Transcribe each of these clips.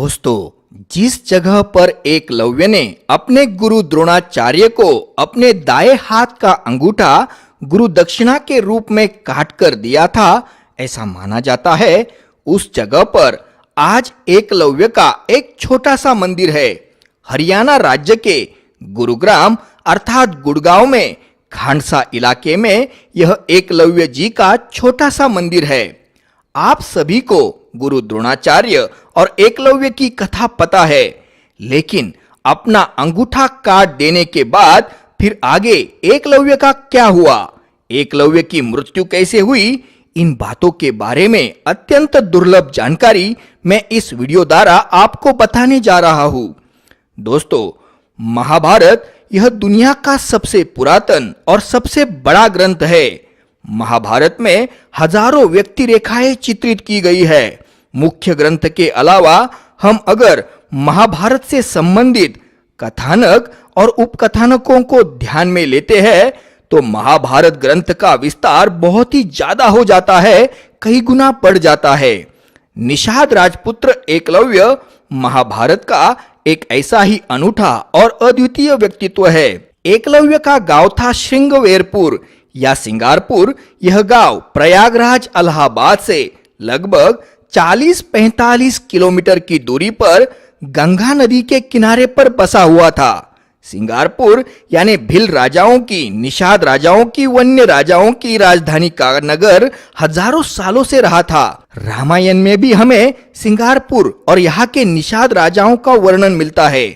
दोस्तों, जिस जगह पर एकलव्य ने अपने गुरु द्रोणाचार्य को अपने दाएं हाथ का अंगूठा गुरु दक्षिणा के रूप में काट कर दिया था, ऐसा माना जाता है, उस जगह पर आज एकलव्य का एक छोटा सा मंदिर है। हरियाणा राज्य के गुरुग्राम अर्थात गुड़गांव में खांडसा इलाके में यह एकलव्य जी का छोटा सा मंदिर है। आप सभी को गुरु द्रोणाचार्य और एकलव्य की कथा पता है, लेकिन अपना अंगूठा काट देने के बाद फिर आगे एकलव्य का क्या हुआ, एकलव्य की मृत्यु कैसे हुई, इन बातों के बारे में अत्यंत दुर्लभ जानकारी मैं इस वीडियो द्वारा आपको बताने जा रहा हूं। दोस्तों, महाभारत यह दुनिया का सबसे पुरातन और सबसे बड़ा ग्रंथ है। महाभारत में हजारों व्यक्ति रेखाएं चित्रित की गई है। मुख्य ग्रंथ के अलावा हम अगर महाभारत से संबंधित कथानक और उपकथानकों को ध्यान में लेते हैं तो महाभारत ग्रंथ का विस्तार बहुत ही ज्यादा हो जाता है, कई गुना बढ़ जाता है। निषाद राजपुत्र एकलव्य महाभारत का एक ऐसा ही अनूठा और अद्वितीय व्यक्तित्व है। एकलव्य का गांव था श्रृंगवेरपुर या सिंगारपुर। यह गांव प्रयागराज इलाहाबाद से लगभग 40-45 किलोमीटर की दूरी पर गंगा नदी के किनारे पर बसा हुआ था। सिंगारपुर यानी भिल राजाओं की, निषाद राजाओं की, वन्य राजाओं की राजधानी का नगर हजारों सालों से रहा था। रामायण में भी हमें सिंगारपुर और यहाँ के निषाद राजाओं का वर्णन मिलता है।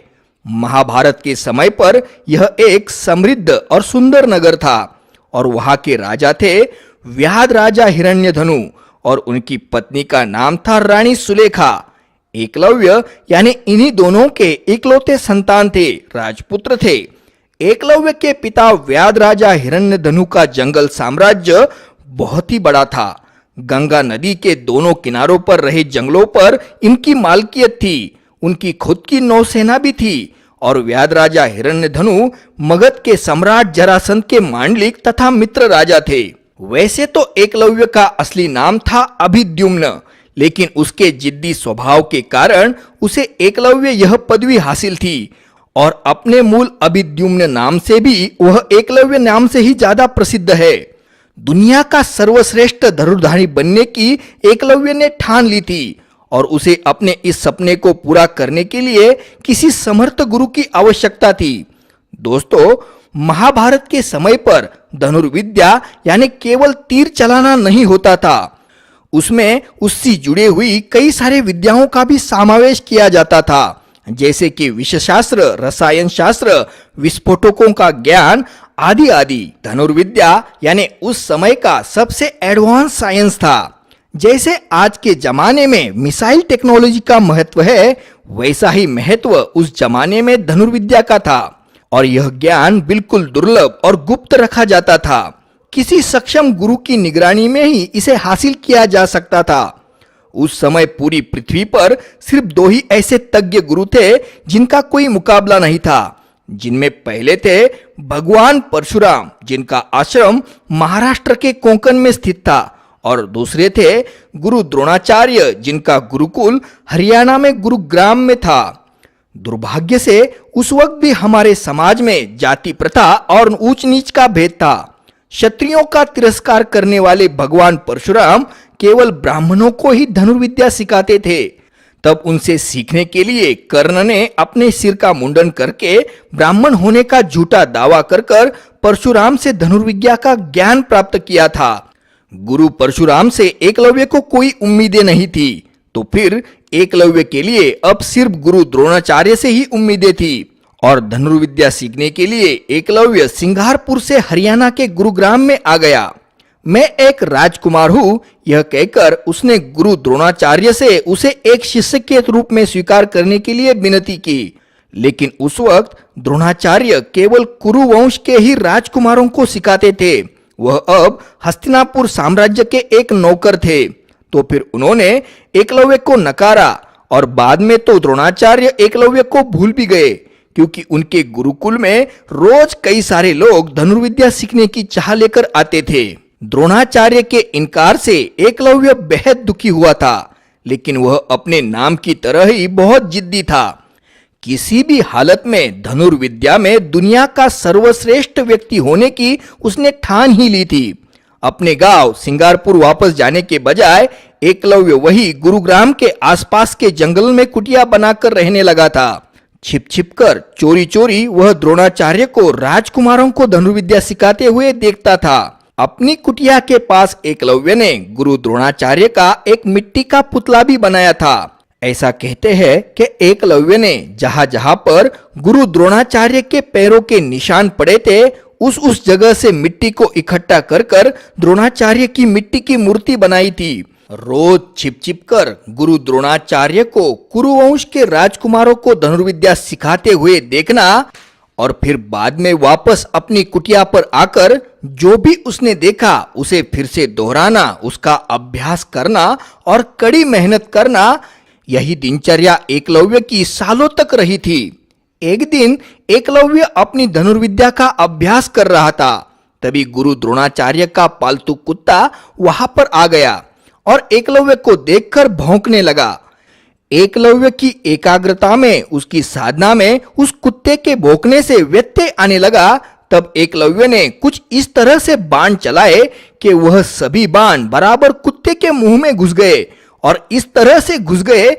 महाभारत के समय पर यह एक समृद्ध और सुंदर नगर था और वहां के राजा थे व्याध राजा हिरण्यधनु और उनकी पत्नी का नाम था रानी सुलेखा। एकलव्य यानी इन्हीं दोनों के इकलौते संतान थे, राजपुत्र थे। एकलव्य के पिता व्याध राजा हिरण्यधनु का जंगल साम्राज्य बहुत ही बड़ा था। गंगा नदी के दोनों किनारों पर रहे जंगलों पर इनकी मालकियत थी। उनकी खुद की नौसेना भी थी और व्याध राजा हिरण्यधनु मगध के सम्राट जरासंध के मांडलिक तथा मित्र राजा थे। वैसे तो एकलव्य का असली नाम था अभिद्युम्न, लेकिन उसके जिद्दी स्वभाव के कारण उसे एकलव्य यह पदवी हासिल थी और अपने मूल अभिद्युम्न नाम से भी वह एकलव्य नाम से ही ज्यादा प्रसिद्ध है। दुनिया का सर्वश्रेष्ठ धनुर्धारी बनने की एकलव्य ने ठान ली थी और उसे अपने इस सपने को पूरा करने के लिए किसी समर्थ गुरु की आवश्यकता थी। दोस्तों, महाभारत के समय पर धनुर्विद्या यानी केवल तीर चलाना नहीं होता था, उसमें उससे जुड़े हुई कई सारे विद्याओं का भी समावेश किया जाता था, जैसे कि विषशास्त्र, रसायन शास्त्र, विस्फोटकों का ज्ञान आदि आदि। धनुर्विद्या यानी उस समय का सबसे एडवांस साइंस था। जैसे आज के जमाने में मिसाइल टेक्नोलॉजी का महत्व है, वैसा ही महत्व उस जमाने में धनुर्विद्या का था और यह ज्ञान बिल्कुल दुर्लभ और गुप्त रखा जाता था। किसी सक्षम गुरु की निगरानी में ही इसे हासिल किया जा सकता था। उस समय पूरी पृथ्वी पर सिर्फ 2 ही ऐसे तज्ञ गुरु थे जिनका कोई मुकाबला नहीं था, जिनमें पहले थे भगवान परशुराम, जिनका आश्रम महाराष्ट्र के कोंकण में स्थित था, और दूसरे थे गुरु द्रोणाचार्य, जिनका गुरुकुल हरियाणा में गुरुग्राम में था। दुर्भाग्य से उस वक्त भी हमारे समाज में जाति प्रथा और ऊंच नीच का भेद था। क्षत्रियों का तिरस्कार करने वाले भगवान परशुराम केवल ब्राह्मणों को ही धनुर्विद्या सिखाते थे। तब उनसे सीखने के लिए कर्ण ने अपने सिर का मुंडन करके ब्राह्मण होने का झूठा दावा कर परशुराम से धनुर्विद्या का ज्ञान प्राप्त किया था। गुरु परशुराम से एकलव्य को कोई उम्मीदें नहीं थी, तो फिर एकलव्य के लिए अब सिर्फ गुरु द्रोणाचार्य से ही उम्मीदें थी और धनुर्विद्या सीखने के लिए एकलव्य सिंगारपुर से हरियाणा के गुरुग्राम में आ गया। मैं एक राजकुमार हूँ, यह कहकर उसने गुरु द्रोणाचार्य से उसे एक शिष्य के रूप में स्वीकार करने के लिए विनती की। लेकिन उस वक्त द्रोणाचार्य केवल कुरु वंश के ही राजकुमारों को सिखाते थे। वह अब हस्तिनापुर साम्राज्य के एक नौकर थे। तो फिर उन्होंने एकलव्य को नकारा और बाद में तो द्रोणाचार्य एकलव्य को भूल भी गए, क्योंकि उनके गुरुकुल में रोज कई सारे लोग धनुर्विद्या सीखने की चाह लेकर आते थे। द्रोणाचार्य के इनकार से एकलव्य बेहद दुखी हुआ था, लेकिन वह अपने नाम की तरह ही बहुत जिद्दी था। किसी भी हालत में धनुर्विद्या में दुनिया का सर्वश्रेष्ठ व्यक्ति होने की उसने ठान ही ली थी। अपने गांव सिंगारपुर वापस जाने के बजाय एकलव्य वही गुरुग्राम के आसपास के जंगल में कुटिया बनाकर रहने लगा था। छिप छिप कर चोरी चोरी वह द्रोणाचार्य को राजकुमारों को धनुर्विद्या सिखाते हुए देखता था। अपनी कुटिया के पास एकलव्य ने गुरु द्रोणाचार्य का एक मिट्टी का पुतला भी बनाया था। ऐसा कहते हैं कि एकलव्य ने जहां जहां पर गुरु द्रोणाचार्य के पैरों के निशान पड़े थे उस जगह से मिट्टी को इकट्ठा कर कर द्रोणाचार्य की मिट्टी की मूर्ति बनाई थी। रोज छिप छिप कर गुरु द्रोणाचार्य को कुरुवंश के राजकुमारों को धनुर्विद्या सिखाते हुए देखना और फिर बाद में वापस अपनी कुटिया पर आकर जो भी उसने देखा उसे फिर से दोहराना, उसका अभ्यास करना और कड़ी मेहनत करना, यही दिनचर्या एकलव्य की सालों तक रही थी। एक दिन एकलव्य अपनी धनुर्विद्या का अभ्यास कर रहा था। तभी गुरु द्रोणाचार्य का पालतू कुत्ता वहां पर आ गया और एकलव्य को देखकर भौंकने लगा। एकलव्य की एकाग्रता में, उसकी साधना में उस कुत्ते के भौंकने से व्यत्यय आने लगा। तब एकलव्य ने कुछ इस तरह से बाण चलाए कि वह सभी बाण बराबर कुत्ते के मुंह में घुस गए और इस तरह से घुस गए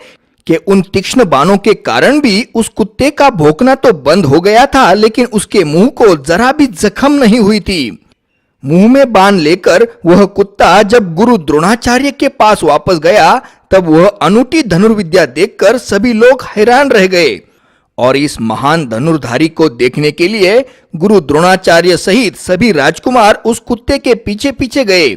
कि उन तीक्ष्ण बाणों के कारण भी उस कुत्ते का भौंकना तो बंद हो गया था, लेकिन उसके मुंह को जरा भी जख्म नहीं हुई थी। मुंह में बाण लेकर वह कुत्ता जब गुरु द्रोणाचार्य के पास वापस गया तब वह अनूठी धनुर्विद्या देखकर सभी लोग हैरान रह गए और इस महान धनुर्धारी को देखने के लिए गुरु द्रोणाचार्य सहित सभी राजकुमार उस कुत्ते के पीछे पीछे गए।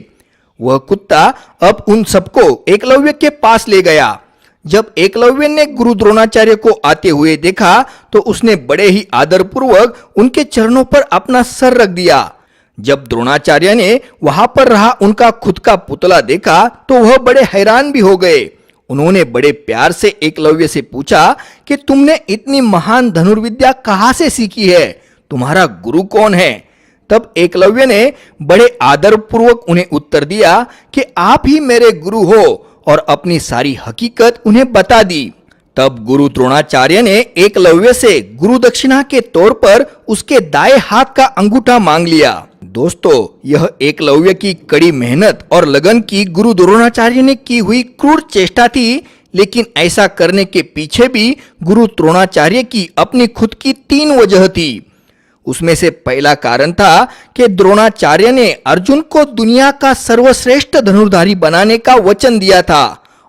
वह कुत्ता अब उन सबको एकलव्य के पास ले गया। जब एकलव्य ने गुरु द्रोणाचार्य को आते हुए देखा तो उसने बड़े ही आदरपूर्वक उनके चरणों पर अपना सर रख दिया। जब द्रोणाचार्य ने वहां पर रहा उनका खुद का पुतला देखा तो वह बड़े हैरान भी हो गए। उन्होंने बड़े प्यार से एकलव्य से पूछा कि तुमने इतनी महान धनुर्विद्या कहां से सीखी है, तुम्हारा गुरु कौन है? तब एकलव्य ने बड़े आदरपूर्वक उन्हें उत्तर दिया कि आप ही मेरे गुरु हो और अपनी सारी हकीकत उन्हें बता दी। तब गुरु द्रोणाचार्य ने एकलव्य से गुरु दक्षिणा के तौर पर उसके दाएं हाथ का अंगूठा मांग लिया। दोस्तों, यह एकलव्य की कड़ी मेहनत और लगन की गुरु द्रोणाचार्य ने की हुई क्रूर चेष्टा थी, लेकिन ऐसा करने के पीछे भी गुरु द्रोणाचार्य की अपनी खुद की 3 वजह थी। उसमें से पहला कारण था कि द्रोणाचार्य ने अर्जुन को दुनिया का सर्वश्रेष्ठ धनुर्धारी बनाने का वचन दिया था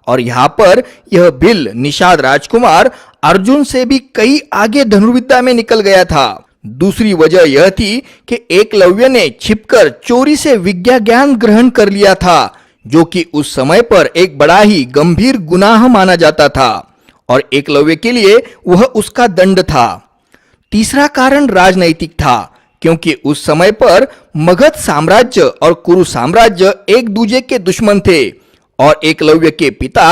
और यहाँ पर यह भिल निषाद राजकुमार अर्जुन से भी कई आगे धनुर्विद्या में निकल गया था। दूसरी वजह यह थी कि एकलव्य ने छिपकर चोरी से विद्या ज्ञान ग्रहण कर लिया था, जो कि उस समय पर एक बड़ा ही गंभीर गुनाह माना जाता था और एकलव्य के लिए वह उसका दंड था। तीसरा कारण राजनैतिक था, क्योंकि उस समय पर मगध साम्राज्य और कुरु साम्राज्य एक दूसरे के दुश्मन थे और एकलव्य के पिता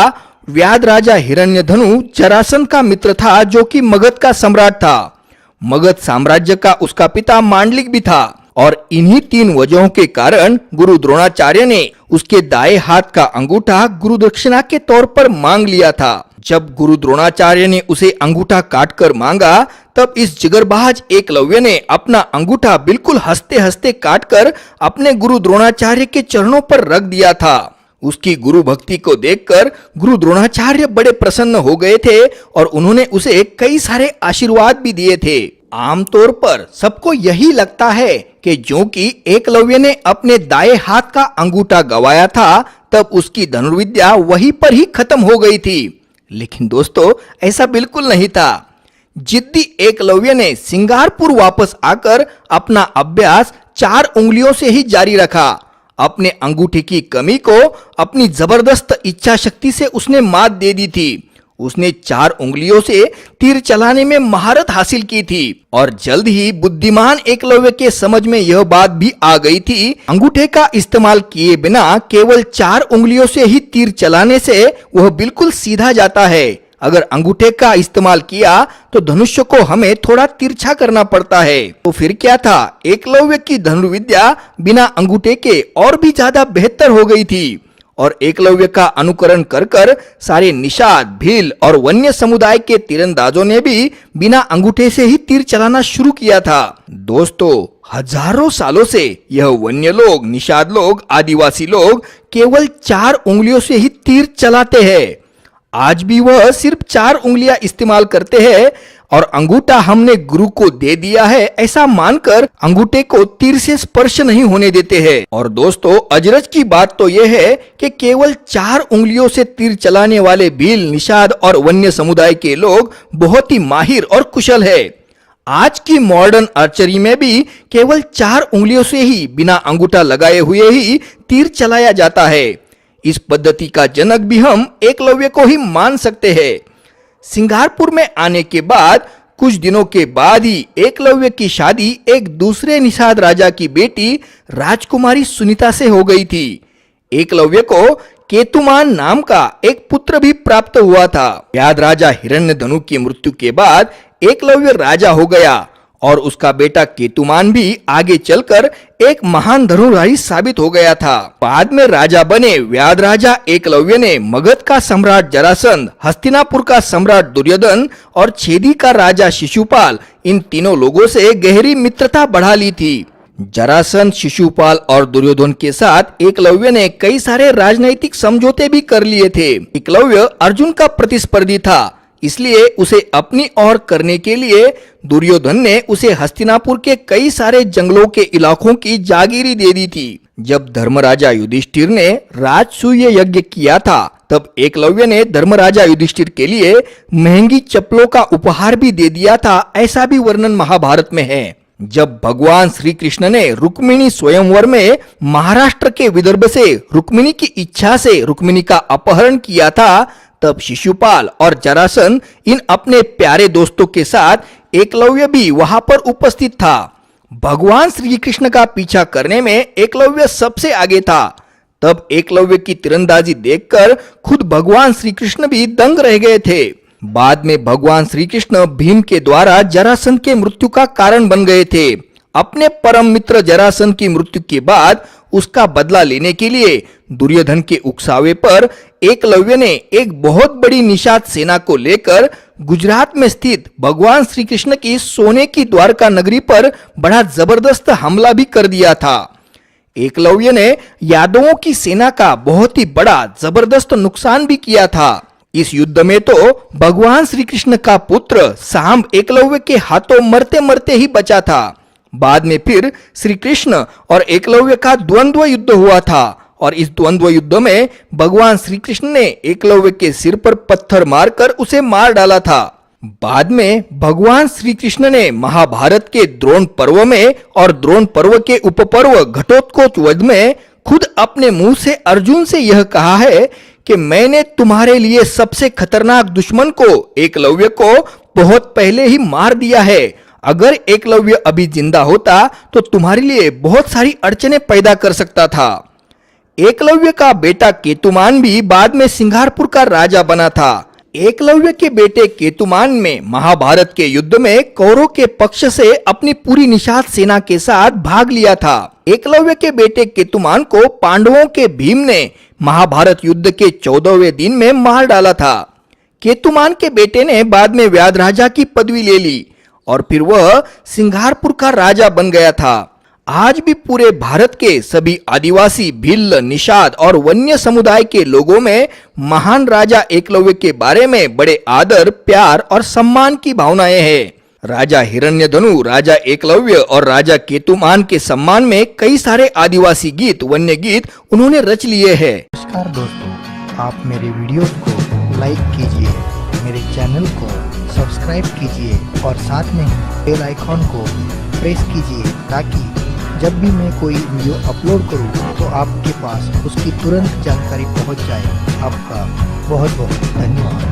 व्याध राजा हिरण्यधनु जरासंध का मित्र था, जो कि मगध का सम्राट था। मगध साम्राज्य का उसका पिता मांडलिक भी था और इन्हीं 3 वजहों के कारण गुरु द्रोणाचार्य ने उसके दाएं हाथ का अंगूठा गुरु दक्षिणा के तौर पर मांग लिया था। जब गुरु द्रोणाचार्य ने उसे अंगूठा काटकर मांगा तब इस जिगरबाज एकलव्य ने अपना अंगूठा बिल्कुल हंसते हंसते काटकर अपने गुरु द्रोणाचार्य के चरणों पर रख दिया था। उसकी गुरु भक्ति को देखकर गुरु द्रोणाचार्य बड़े प्रसन्न हो गए थे और उन्होंने उसे कई सारे आशीर्वाद भी दिए थे। आमतौर पर सबको यही लगता है कि जो कि एकलव्य ने अपने दाएं हाथ का अंगूठा गवाया था तब उसकी धनुर्विद्या वहीं पर ही खत्म हो गई थी, लेकिन दोस्तों ऐसा बिल्कुल नहीं था। जिद्दी एकलव्य ने सिंगारपुर वापस आकर अपना अभ्यास 4 उंगलियों से ही जारी रखा। अपने अंगूठे की कमी को अपनी जबरदस्त इच्छा शक्ति से उसने मात दे दी थी। उसने 4 उंगलियों से तीर चलाने में महारत हासिल की थी और जल्द ही बुद्धिमान एकलव्य के समझ में यह बात भी आ गई थी, अंगूठे का इस्तेमाल किए बिना केवल 4 उंगलियों से ही तीर चलाने से वह बिल्कुल सीधा जाता है। अगर अंगूठे का इस्तेमाल किया तो धनुष्य को हमें थोड़ा तिरछा करना पड़ता है। तो फिर क्या था, एकलव्य की धनुर्विद्या बिना अंगूठे के और भी ज्यादा बेहतर हो गई थी और एकलव्य का अनुकरण कर कर सारे निषाद, भील और वन्य समुदाय के तीरंदाजों ने भी बिना अंगूठे से ही तीर चलाना शुरू किया था। दोस्तों, हजारों सालों से यह वन्य लोग, निषाद लोग, आदिवासी लोग केवल 4 उंगलियों से ही तीर चलाते हैं। आज भी वह सिर्फ 4 उंगलियां इस्तेमाल करते हैं और अंगूठा हमने गुरु को दे दिया है ऐसा मानकर अंगूठे को तीर से स्पर्श नहीं होने देते हैं। और दोस्तों, अजरज की बात तो यह है कि केवल 4 उंगलियों से तीर चलाने वाले भील, निषाद और वन्य समुदाय के लोग बहुत ही माहिर और कुशल है। आज की मॉडर्न आर्चरी में भी केवल 4 उंगलियों से ही बिना अंगूठा लगाए हुए ही तीर चलाया जाता है। इस पद्धति का जनक भी हम एकलव्य को ही मान सकते हैं। सिंगारपुर में आने के बाद कुछ दिनों के बाद ही एकलव्य की शादी एक दूसरे निषाद राजा की बेटी राजकुमारी सुनीता से हो गई थी। एकलव्य को केतुमान नाम का एक पुत्र भी प्राप्त हुआ था। व्याध राजा हिरण्यधनु की मृत्यु के बाद एकलव्य राजा हो गया और उसका बेटा केतुमान भी आगे चलकर एक महान धनुर्धारी साबित हो गया था। बाद में राजा बने व्याध राजा एकलव्य ने मगध का सम्राट जरासंध, हस्तिनापुर का सम्राट दुर्योधन और छेदी का राजा शिशुपाल, इन तीनों लोगों से गहरी मित्रता बढ़ा ली थी। जरासंध, शिशुपाल और दुर्योधन के साथ एकलव्य ने कई सारे राजनैतिक समझौते भी कर लिए थे। एकलव्य अर्जुन का प्रतिस्पर्धी था, इसलिए उसे अपनी ओर करने के लिए दुर्योधन ने उसे हस्तिनापुर के कई सारे जंगलों के इलाकों की जागीरी दे दी थी। जब धर्मराजा युधिष्ठिर ने राजसूय यज्ञ किया था, तब एकलव्य ने धर्मराजा युधिष्ठिर के लिए महंगी चप्पलों का उपहार भी दे दिया था, ऐसा भी वर्णन महाभारत में है। जब भगवान श्री कृष्ण ने रुक्मिणी स्वयंवर में महाराष्ट्र के विदर्भ से रुक्मिणी की इच्छा से रुक्मिणी का अपहरण किया था, तब शिशुपाल और जरासंध इन अपने प्यारे दोस्तों के साथ एकलव्य भी वहां पर उपस्थित था। भगवान श्री कृष्ण का पीछा करने में एकलव्य सबसे आगे था। तब एकलव्य की तीरंदाजी देखकर खुद भगवान श्री कृष्ण भी दंग रह गए थे। बाद में भगवान श्री कृष्ण भीम के द्वारा जरासंध के मृत्यु का कारण बन गए थे। अपने परम मित्र जरासंध की मृत्यु के बाद उसका बदला लेने के लिए दुर्योधन के उकसावे पर एकलव्य ने एक बहुत बड़ी निषाद सेना को लेकर गुजरात में स्थित भगवान श्री कृष्ण की सोने की द्वारका नगरी पर बड़ा जबरदस्त हमला भी कर दिया था। एकलव्य ने यादवों की सेना का बहुत ही बड़ा जबरदस्त नुकसान भी किया था। इस युद्ध में तो भगवान श्री कृष्ण का पुत्र सांब एकलव्य के हाथों मरते मरते ही बचा था। बाद में फिर श्री कृष्ण और एकलव्य का द्वंद्व युद्ध हुआ था और इस द्वंद्व युद्ध में भगवान श्री कृष्ण ने एकलव्य के सिर पर पत्थर मारकर उसे मार डाला था। बाद में भगवान श्री कृष्ण ने महाभारत के द्रोण पर्व में और द्रोण पर्व के उपपर्व घटोत्कच वध में खुद अपने मुंह से अर्जुन से यह कहा है कि मैंने तुम्हारे लिए सबसे खतरनाक दुश्मन को, एकलव्य को, बहुत पहले ही मार दिया है। अगर एकलव्य अभी जिंदा होता तो तुम्हारे लिए बहुत सारी अड़चनें पैदा कर सकता था। एकलव्य का बेटा केतुमान भी बाद में सिंगारपुर का राजा बना था। एकलव्य के बेटे केतुमान में महाभारत के युद्ध में कौरवों के पक्ष से अपनी पूरी निषाद सेना के साथ भाग लिया था। एकलव्य के बेटे केतुमान को पांडवों के भीम ने महाभारत युद्ध के 14वें दिन में मार डाला था। केतुमान के बेटे ने बाद में व्याध राजा की पदवी ले ली और फिर वह सिंगारपुर का राजा बन गया था। आज भी पूरे भारत के सभी आदिवासी, भील, निषाद और वन्य समुदाय के लोगों में महान राजा एकलव्य के बारे में बड़े आदर, प्यार और सम्मान की भावनाएं हैं। राजा हिरण्यधनु, राजा एकलव्य और राजा केतुमान के सम्मान में कई सारे आदिवासी गीत, वन्य गीत उन्होंने रच लिए हैं। नमस्कार दोस्तों, आप मेरे वीडियोस को लाइक कीजिए, मेरे चैनल को सब्सक्राइब कीजिए और साथ में बेल आइकॉन को प्रेस कीजिए ताकि जब भी मैं कोई वीडियो अपलोड करूं तो आपके पास उसकी तुरंत जानकारी पहुंच जाए। आपका बहुत बहुत धन्यवाद।